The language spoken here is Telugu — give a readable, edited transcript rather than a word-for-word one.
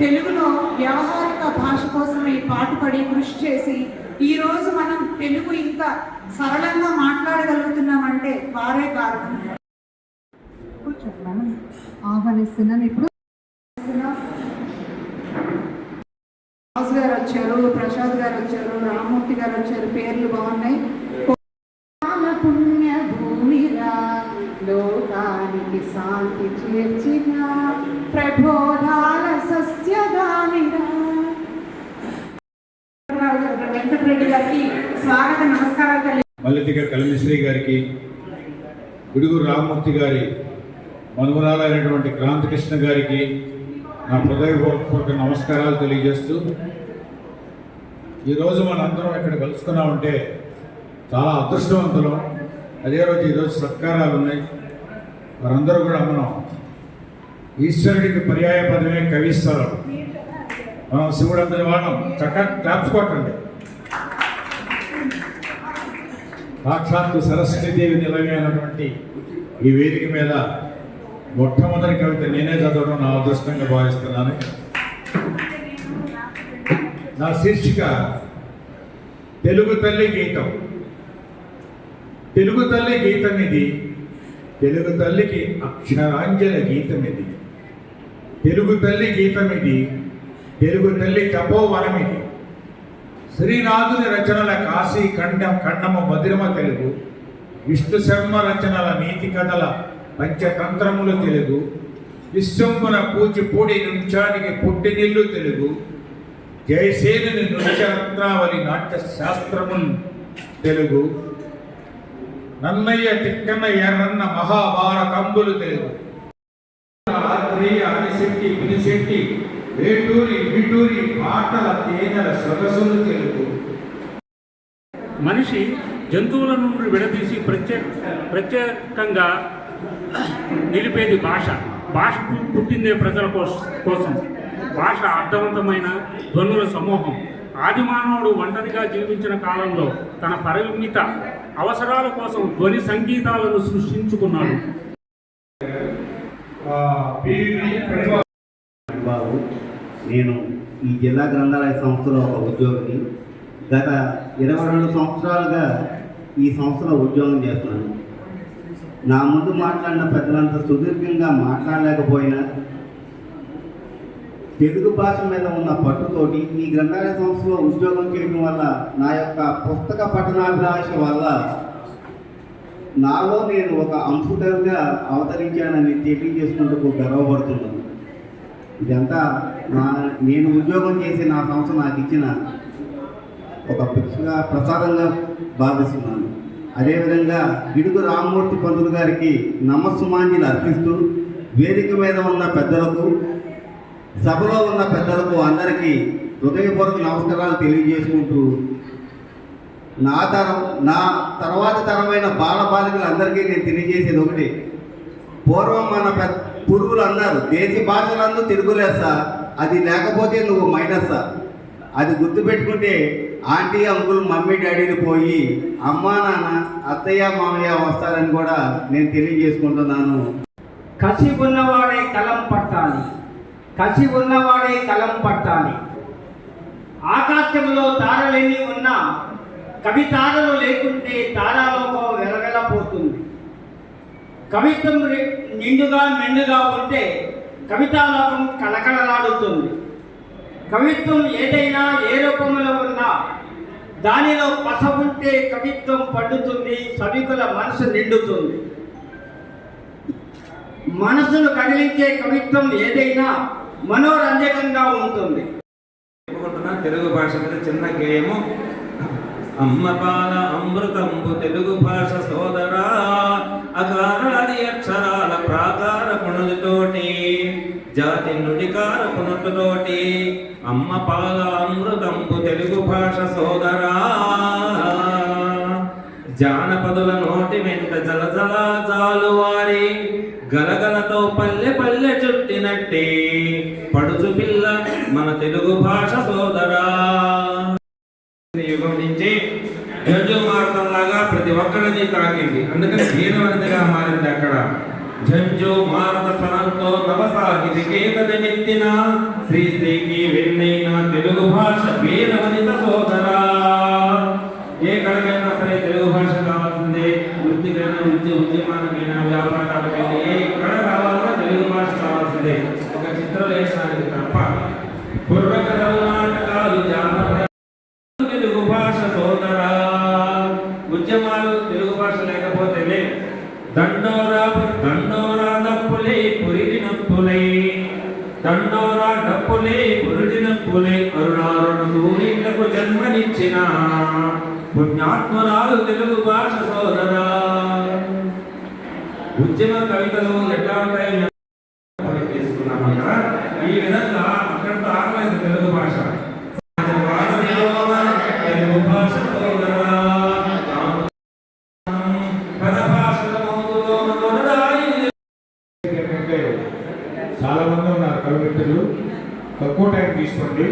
తెలుగులో వ్యావహారిక భాష కోసమే పాటుపడి కృషి చేసి ఈరోజు మనం తెలుగు ఇంత సరళంగా మాట్లాడగలుగుతున్నామంటే వారే కారణం. ఆహ్వానిస్తున్నాను. ఇప్పుడు రాజు గారు వచ్చారు, ప్రసాద్ గారు వచ్చారు, రామ్మూర్తి గారు వచ్చారు. పేర్లు బాగున్నాయి. పుణ్య భూమిరా లోకానికి శాంతి చేర్చిన ప్రబోధాల సస్యగామిరా. వెంకటరెడ్డి గారికి స్వాగత నమస్కారాలు. మల్లెతిక కలిమిశ్రీ గారికి, గుడుగురు రామ్మూర్తి గారి మనుమరాలైనటువంటి క్రాంతికృష్ణ గారికి నా హృదయపూర్వక నమస్కారాలు తెలియజేస్తూ, ఈరోజు మనందరం ఇక్కడ కలుసుకున్నామంటే చాలా అదృష్టవంతులం. అదే రోజు ఈరోజు సత్కారాలు ఉన్నాయి. వారందరూ కూడా మనం ఈశ్వరుడికి పర్యాయ పదమే కవిస్తారు. మనం శివుడు అందరి వాడం చక్కగా క్లాప్స్ కొట్టండి. సాక్షాత్తు సరస్వతీదేవి నిలవైనటువంటి ఈ వేదిక మీద మొట్టమొదటి కవిత నేనే చదవడం నా అదృష్టంగా భావిస్తున్నాను. నా శీర్షిక తెలుగు తల్లి గీతం. తెలుగు తల్లి గీతం ఇది, తెలుగు తల్లికి అక్షరాంజల గీతం ఇది. తెలుగు తల్లి గీతం ఇది, తెలుగు తల్లి తపోవనం ఇది. శ్రీనాథుని రచనల కాశీ ఖండము మధురమ తెలుగు, విష్ణు శర్మ రచనల నీతి కథల పంచతంత్రములు తెలుగు, విశ్వంబున కూచిపూడి నృత్యానికి పుట్టినిల్లు తెలుగు, జయసేనుని నృత్యరత్నావళి నాట్య శాస్త్రములు తెలుగు, నన్నయ్య తిక్కన్న ఎర్రన్న మహాభారతంబులు తెలుగు, ఆదిశెట్టి పినిశెట్టి వేటూరి విటూరి పాటల తేనెల సొగసులు తెలుగు. మనిషి జంతువుల నుండి విడదీసి ప్రత్యేకంగా నిలిపేది భాష. భాష పుట్టిందే ప్రజల కోసం. భాష అర్థవంతమైన ధ్వనుల సమూహం. ఆదిమానవుడు ఒంటరిగా జీవించిన కాలంలో తన పరిమిత అవసరాల కోసం ధ్వని సంగీతాలను సృష్టించుకున్నాడు. నేను ఈ జిల్లా గ్రంథాలయ సంస్థలో ఒక ఉద్యోగిని. గత 22 సంవత్సరాలుగా ఈ సంస్థలో ఉద్యోగం చేస్తున్నాను. నా ముందు మాట్లాడిన పెద్దలంతా సుదీర్ఘంగా మాట్లాడలేకపోయినా తెలుగు భాష మీద ఉన్న పట్టుతోటి ఈ గ్రంథాలయ సంస్థలో ఉద్యోగం చేయడం వల్ల నా యొక్క పుస్తక పఠనాభిలాష వల్ల నాలో నేను ఒక అంశుటర్గా అవతరించానని తెలియజేసుకుంటూ గర్వపడుతున్నాను. ఇదంతా నేను ఉద్యోగం చేసి నా సంస్థ నాకు ఇచ్చిన ఒక భిక్షగా ప్రసాదంగా భావిస్తున్నాను. అదేవిధంగా గిడుగు రామ్మూర్తి పంతులు గారికి నమస్సుమాంజలి అర్పిస్తూ, వేదిక మీద ఉన్న పెద్దలకు, సభలో ఉన్న పెద్దలకు అందరికీ హృదయపూర్వక నమస్కారాలు తెలియజేసుకుంటూ, నా తర్వాత తరమైన బాలబాలికలందరికీ నేను తెలియజేసేది ఒకటి. పూర్వం మన పూర్వులు అన్నారు, దేశీ భాషలందు తెలుగులేస్తా, అది లేకపోతే నువ్వు మైనస్సా. అది గుర్తుపెట్టుకుంటే ఆంటీ అంకుల్ మమ్మీ డాడీని పోయి అమ్మా నాన్న అత్తయ్య మామయ్య వస్తారని కూడా నేను తెలియజేసుకుంటున్నాను. కసి ఉన్నవాడే కలం పట్టాలి, కసి ఉన్నవాడే కలం పట్టాలి. ఆకాశంలో తారలేని ఉన్నా కవి తారలు లేకుంటే తారాలోకం వెలవెలపోతుంది. కవిత్వం నిండుగా మెండుగా ఉంటే కవితాలోకం కళకళలాడుతుంది. కవిత్వం ఏదైనా ఏ రూపంలో ఉన్నా దానిలో పస ఉంటే కవిత్వం పండుతుంది, సభికుల మనసు నిండుతుంది. మనసును కదిలించే కవిత్వం ఏదైనా మనోరంజకంగా ఉంటుంది. తెలుగు భాష మీద చిన్న గేయము. అమ్మ పాల అమృతంబు తెలుగు భాష సోదరా, అకారాది అక్షరాల ప్రాకార పుణులతోటి, జాతి నుడికార పునతుతోటి, అమ్మ పాల అమృతంబు తెలుగు భాష సోదరా. జానపదుల నోటి వెంట జలజల జాలువారి, గలగలతో పల్లె పల్లె చుట్టినట్టే పడుచు పిల్ల మన తెలుగు భాష సోదరా. యుగం నుంచి యజుమార్గంలాగా ప్రతి ఒక్కరిని తాకింది. అందుకని దీనవనిదిగా మారింది. అక్కడ జంజో మారత స్వరంతో నవసాహితికే కదమెత్తిన శ్రీశ్రీకి వెన్నైన తెలుగు భాష వీరవనిత సోదరా. ఏ కళకైనా సరే తెలుగు భాష కావాల్సిందే. వృత్తికైనా ఉద్యమానికైనా వ్యాపారాలకైనా ఏ కళ కావాలన్నా తెలుగు భాష కావాల్సిందే. ఒక చిత్రలేఖనానికి తప్ప బుర్రకథలు, నాటకాలు, జానపద తెలుగు భాష సోదరా. ఉద్యమాలు తెలుగు భాష లేకపోతే లే. దండోరా దండోరా డప్పులే పురిడినప్పులై, దండోరా డప్పులే పురిడినప్పులై, అరుణారుణ సూర్యులకు జన్మనిచ్చిన పుణ్యాత్మరాలు తెలుగు భాష సోదరా. ఉద్యమ కవితలు ఎట్లా ఉంటాయో తీసుకున్నాం కదా. ఈ విధంగా అక్కడితో ఆగలేదు తెలుగు భాష. తెలుగు భాష సోదరా. చాలా మంది ఉన్నారు కవిమిత్రులు, తక్కువ టైం తీసుకోండి.